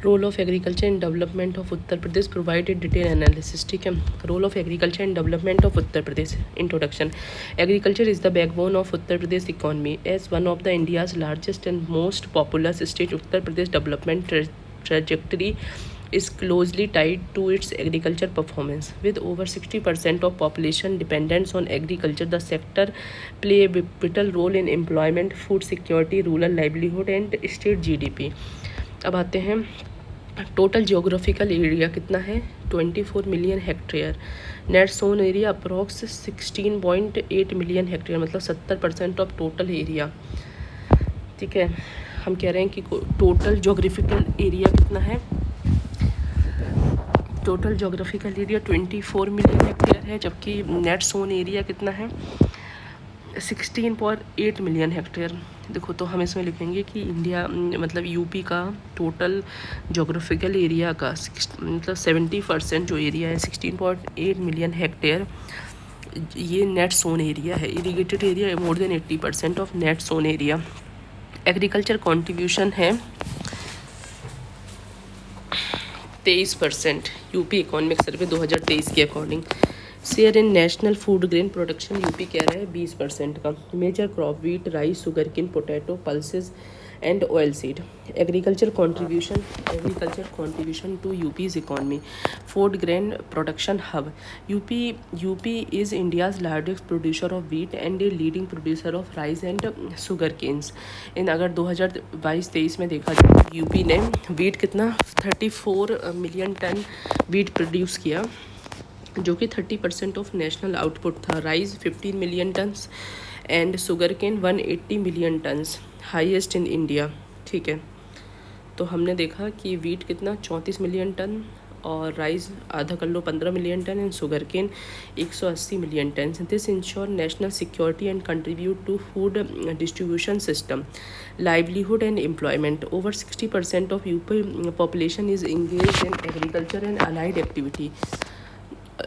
Role of agriculture in development of Uttar Pradesh provided detail analysis. ठीक है, role of agriculture in development of Uttar Pradesh. Introduction. Agriculture is the backbone of Uttar Pradesh economy as one of the India's largest and most populous state. Uttar Pradesh development trajectory is closely tied to its agriculture performance. With over 60% of population dependence on agriculture, the sector play a vital role in employment, food security, rural livelihood and state GDP. अब आते हैं, total geographical area कितना है 24 million hectare. Net sown area approx 16.8 million hectare, मतलब 70% of total area. ठीक है, हम कह रहे हैं कि टोटल जोग्राफिकल एरिया कितना है, total geographical area 24 million hectare है, जबकि नेट सोन एरिया कितना है 16.8 मिलियन हेक्टेयर। देखो तो हम इसमें लिखेंगे कि इंडिया मतलब यूपी का टोटल जोग्राफिकल एरिया का मतलब 70% जो एरिया है 16.8 मिलियन हेक्टेयर, ये नेट सोन एरिया है। Irrigated area more than 80% of net sown area. Agriculture contribution है 23% यूपी इकोनॉमिक सर्वे 2023 के according. Share in national food grain production UP कह रहा है 20% का। Major crop wheat, rice, sugar cane, potato, pulses and oil seed. Agriculture contribution to UP's economy. Food grain production hub. UP is India's largest producer of wheat and A leading producer of rice and sugar canes. In अगर 2022-23 में देखा जाए UP ने wheat कितना 34 million ton wheat produce किया, जो कि 30% of national output था। Rice 15 million tons and sugar cane 180 million tons, highest in India. ठीक है, तो हमने देखा कि वीट कितना 34 मिलियन टन और राइस आधा कर लो 15 million ton and sugar cane 180 million ton. This ensure national security and contribute to food distribution system, livelihood and employment. Over 60% of UP population is engaged in agriculture and allied activity.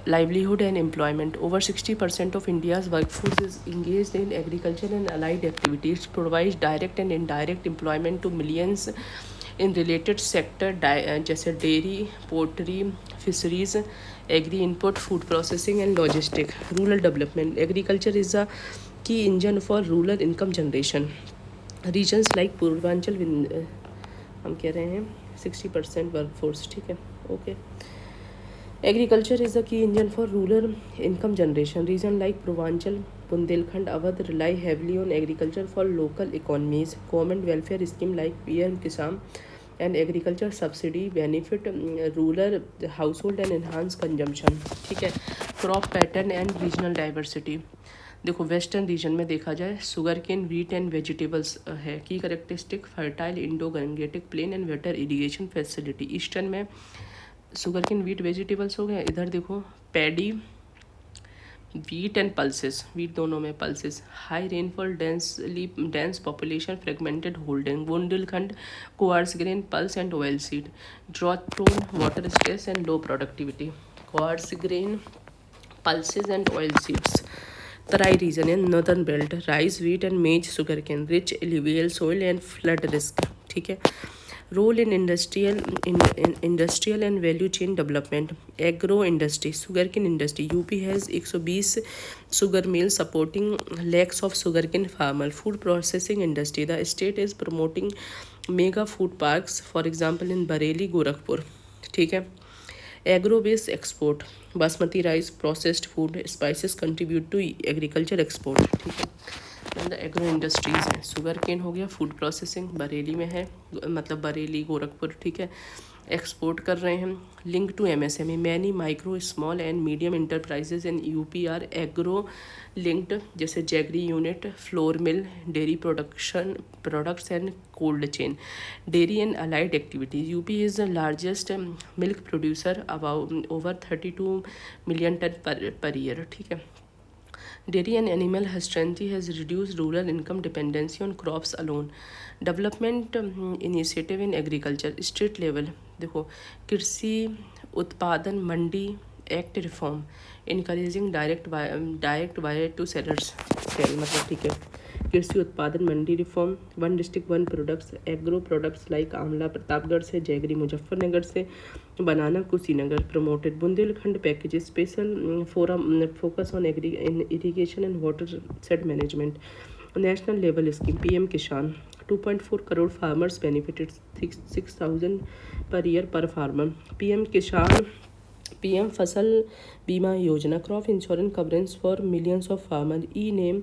Livelihood and employment. Over 60% of India's workforce is engaged in agriculture and allied activities. Provides direct and indirect employment to millions in related sector जैसे dairy, poultry, fisheries, agri input, food processing and logistic. Rural development. Agriculture is a key engine for rural income generation. Regions like Purvanchal हम कह रहे हैं 60% workforce. ठीक है, okay. Agriculture is the key engine for rural income generation. Region like Purvanchal, Bundelkhand, Awadh rely heavily on agriculture for local economies. Government welfare scheme like PM Kisan and agriculture subsidy benefit rural house hold and enhance consumption. ठीक है, crop pattern and regional diversity. देखो western region में देखा जाए sugar cane, wheat and vegetables है। की characteristic fertile Indo Gangetic plain and better irrigation facility. Eastern में sugar cane, wheat, vegetables हो गया। इधर देखो paddy, wheat and pulses, wheat दोनों में, pulses. High rainfall, dense population, fragmented holding. Bundelkhand coarse grain, pulse and oil seed. Drought prone, water stress and low productivity. Quartz grain, pulses and oil seeds. Terai region है northern belt. Rice, wheat and maize, sugar cane. Rich alluvial soil and flood risk. ठीक है, role in industrial and value chain development. Agro industry, sugar cane industry. UP has 120 sugar mill supporting lakhs of sugar cane farmer. Food processing industry, the state is promoting mega food parks for example in Bareilly, Gorakhpur. ठीक है, agro based export. Basmati rice, processed food, spices contribute to agriculture export. ठीक है, मतलब agro industries हैं। Sugar cane हो गया, food processing Bareilly में है, मतलब बरेली, गोरखपुर। ठीक है, एक्सपोर्ट कर रहे हैं। Link to MSME, many micro small and medium enterprises in UP are agro linked, जैसे jaggery unit, flour mill, dairy products and cold chain. Dairy and allied activities. UP is the largest milk producer, about over 32 million ton per year. ठीक है, dairy and animal husbandry has reduced rural income dependency on crops alone. Development initiative in agriculture state level। देखो कृषि उत्पादन मंडी act reform, encouraging direct buyer to sellers sale, मतलब ठीक है कृषि उत्पादन मंडी reform, one district one products, agro products like आंवला प्रतापगढ़ से, जयगरी मुजफ्फरनगर से, banana Kushinagar promoted, Bundelkhand packages special forum focus on irrigation and watershed management, national level scheme PM Kisan 2.4 crore farmers benefited 6,000 per year पर फार्मर, पीएम किसान PM फसल बीमा योजना crop insurance coverage for millions of farmer, E name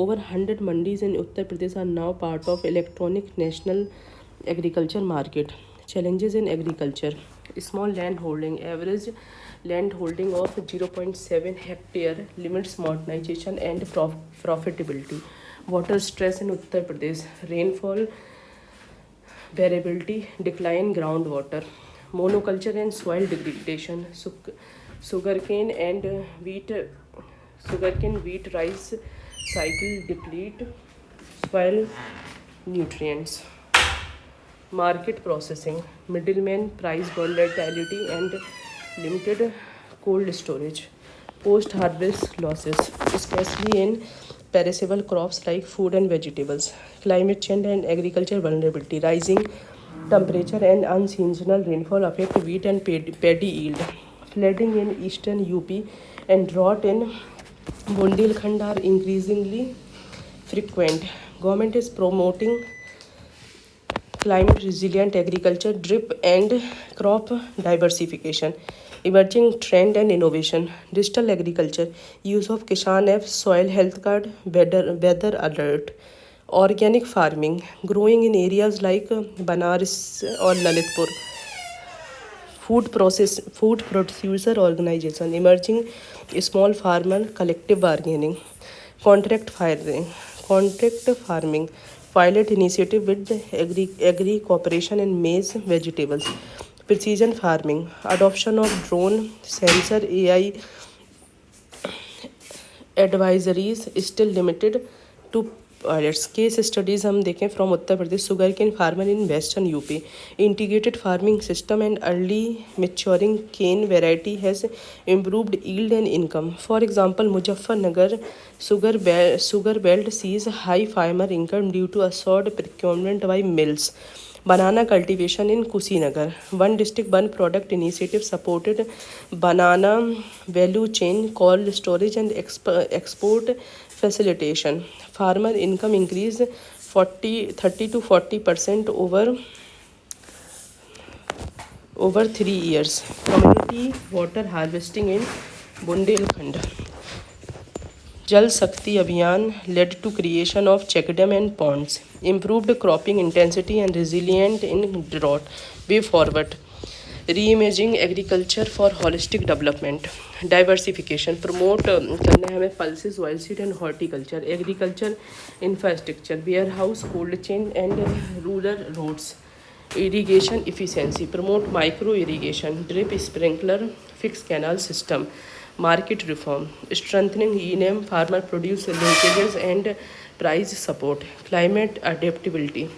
over 100 mandis in Uttar Pradesh are now part of electronic national agriculture market. Challenges in agriculture: small land holding, average land holding of 0.7 hectare, limits modernization and profitability. Water stress in Uttar Pradesh, rainfall variability, decline groundwater, monoculture and soil degradation, sugarcane and wheat rice cycle deplete soil nutrients, market processing, middleman price volatility and limited cold storage, post harvest losses especially in perishable crops like food and vegetables, climate change and agriculture vulnerability, rising temperature and unseasonal rainfall affect wheat and paddy yield, flooding in eastern UP and drought in Bundelkhand are increasingly frequent. Government is promoting climate resilient agriculture, drip and crop diversification, emerging trend and innovation, digital agriculture, use of Kisan app, soil health card, weather alert, organic farming, growing in areas like Banaras or Lalitpur, food producer organization, emerging small farmer collective bargaining, contract farming, pilot initiative with the agri cooperation in maize vegetables, precision farming, adoption of drone sensor AI advisories still limited to pilots. Case studies हम देखें from Uttar Pradesh, sugar cane farmer in western UP, integrated farming system and early maturing cane variety has improved yield and income. For example, Muzaffarnagar sugar belt sees high farmer income due to assured procurement by mills. Banana cultivation in Kushinagar, one district one product initiative supported banana value chain, cold storage and export facilitation. Farmer income increased 30 to 40% over 3 years. Community water harvesting in Bundelkhand, Jal Shakti Abhiyan led to creation of checkdam and ponds, improved cropping intensity and resilient in drought. Way forward, reimagining agriculture for holistic development, diversification, promote करना है हमें pulses, oilseed and horticulture, agriculture infrastructure, warehouse, cold chain and rural roads, irrigation efficiency, promote micro irrigation, drip sprinkler, fixed canal system, market reform, strengthening ENM, farmer produce linkages and price support, climate adaptability,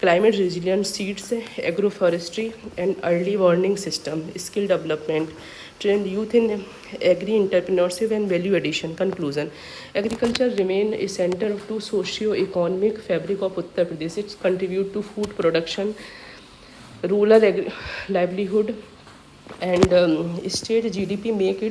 climate resilient seeds, agroforestry and early warning system, skill development, train youth in agri-entrepreneurship and value addition. Conclusion: agriculture remain a center to socio-economic fabric of Uttar Pradesh. It contribute to food production, rural livelihood and state GDP make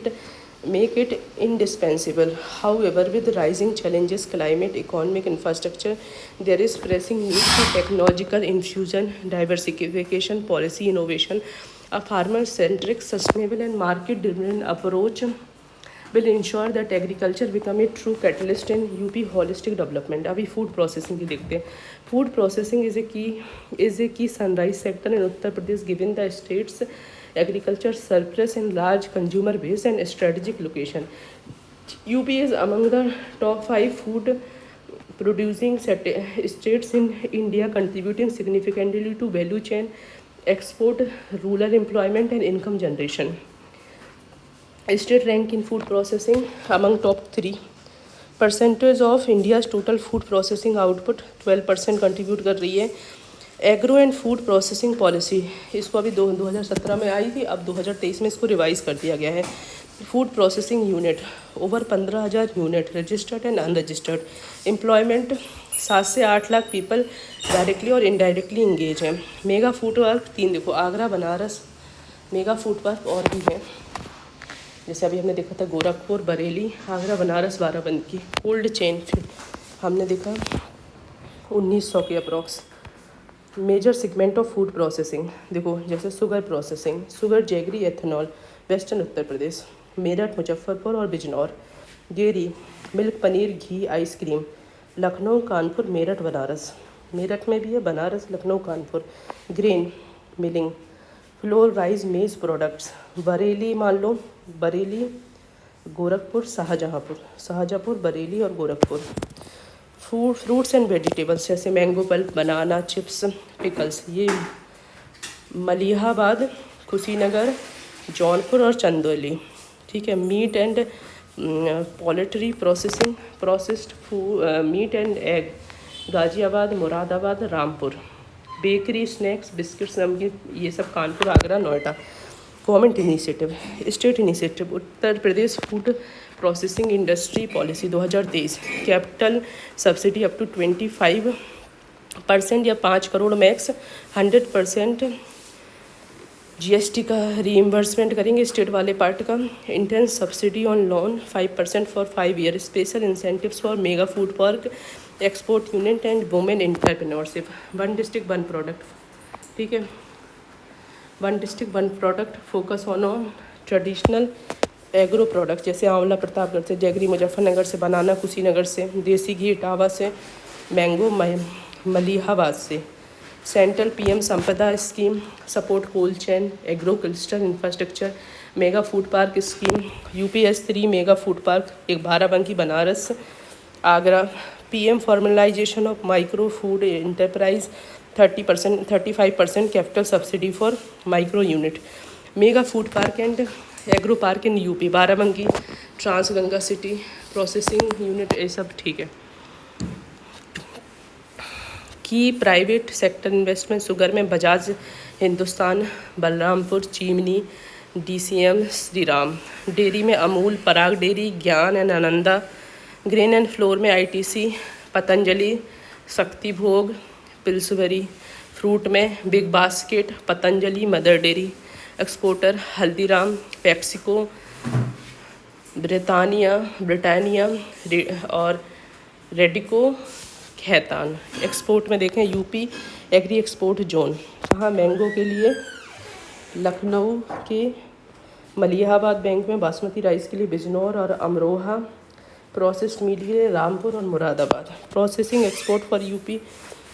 it indispensable. However, with rising challenges, climate, economic infrastructure, there is pressing need for technological infusion, diversification, policy innovation. A farmer-centric, sustainable and market-driven approach will ensure that agriculture become a true catalyst in UP holistic development. अभी food processing की देखते हैं. Food processing is a key sunrise sector in Uttar Pradesh given the state's agriculture surplus and large consumer base and strategic location. UP is among the top 5 food producing states in India, contributing significantly to value chain, export, rural employment and income generation. State rank in food processing among top 3. Percentage of India's total food processing output 12% contribute कर रही है. Agro and food processing policy इसको अभी 2017 में आई थी, अब 2023 में इसको रिवाइज़ कर दिया गया है. Food processing unit over 15,000 unit registered and unregistered employment 7 से 8 लाख पीपल डायरेक्टली और इनडायरेक्टली इंगेज हैं। मेगा फूड पार्क 3 देखो, Agra Banaras mega food park और भी है, जैसे अभी हमने देखा था गोरखपुर बरेली आगरा बनारस बाराबंकी। कोल्ड चेन फिर हमने देखा 1900 के approx. Major segment of food processing देखो, जैसे sugar processing, sugar jaggery ethanol western Uttar प्रदेश, मेरठ मुजफ्फरपुर और Bijnor. Dairy milk paneer ghee ice cream Lucknow Kanpur Meerut Banaras, Meerut में भी है Banaras Lucknow Kanpur. Grain milling flour rice maize products Bareilly, मान लो बरेली गोरखपुर शाहजहाँपुर बरेली और गोरखपुर। फ्रूट्स एंड वेजिटेबल्स जैसे mango pulp banana chips pickles, ये मलिहाबाद कुशीनगर जौनपुर और चंदौली। ठीक है। Meat and poultry processing processed meat and egg Ghaziabad Moradabad Rampur. Bakery snacks biscuits namkeen ये सब Kanpur Agra Noida. Government initiative state initiative Uttar Pradesh food processing industry policy 2023 capital subsidy up to 25% या 5 crore max 100% GST का reimbursement करेंगे state वाले पार्ट का। Interest subsidy on loan 5% for 5 year. Special incentives for mega food park export unit and women entrepreneurship. 1 district 1 product. ठीक है। 1 district 1 product focus on traditional agro products जैसे आंवला प्रतापगढ़ से, jaggery Muzaffarnagar से, बनाना कुशीनगर से, देसी घी इटावा से, मैंगो मलिहाबाद से। Central PM Sampada scheme support cold chain agro cluster infrastructure. Mega food park scheme UP's 3 mega food park एक Barabanki Banaras Agra. PM formalisation of micro food enterprise 35% capital subsidy for micro unit. Mega food park and agro park in UP Barabanki trans Ganga city processing unit ये सब। ठीक है। की private sector investment sugar में Bajaj Hindustan Balrampur chimney DCM Shriram. Dairy में अमूल पराग dairy ज्ञान and Ananda. Grain and floor में ITC Patanjali शक्ति भोग पिल्सबरी। फ्रूट में big basket Patanjali mother dairy. Exporter Haldiram PepsiCo Britannia और रेडिको खैतान। एक्सपोर्ट में देखें यूपी एग्री एक्सपोर्ट जोन कहाँ मैंगो के लिए लखनऊ के मलिहाबाद बैंक में, बासमती राइस के लिए बिजनौर और अमरोहा, प्रोसेस्ड मीट के लिए रामपुर और Moradabad. Processing export for UP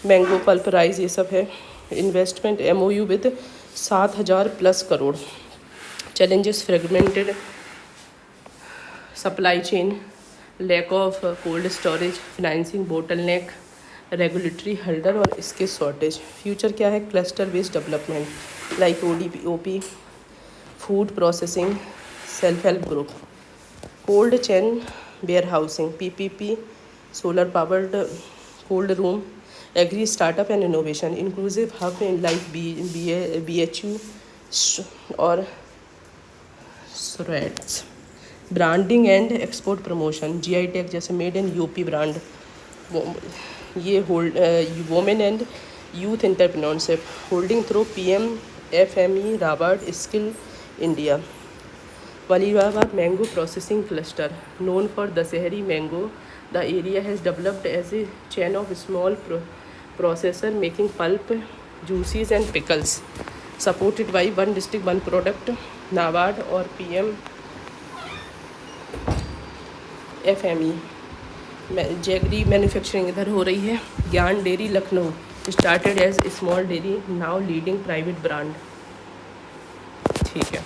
mango pulp rice ये सब है। Investment MOU with 7,000+ crore. Challenges fragmented supply chain lack of cold storage financing bottleneck regulatory hurdle और इसके शॉर्टेज। फ्यूचर क्या है cluster based development like ODP food processing self help group cold chain warehousing PPP solar powered cold room agri startup and innovation inclusive hub in like BHU और SREDS। Branding and export promotion GI tag जैसे made in UP brand. ये women and youth entrepreneurship holding through PM FME NABARD skill India. Malihabad mango processing cluster known for Dasahari mango. The area has developed as a chain of small processor making pulp, juices and pickles, supported by 1 district 1 product NABARD और PM FME। Jaggery manufacturing इधर हो रही है। Gyan dairy Lucknow started as small dairy now leading private brand. ठीक है।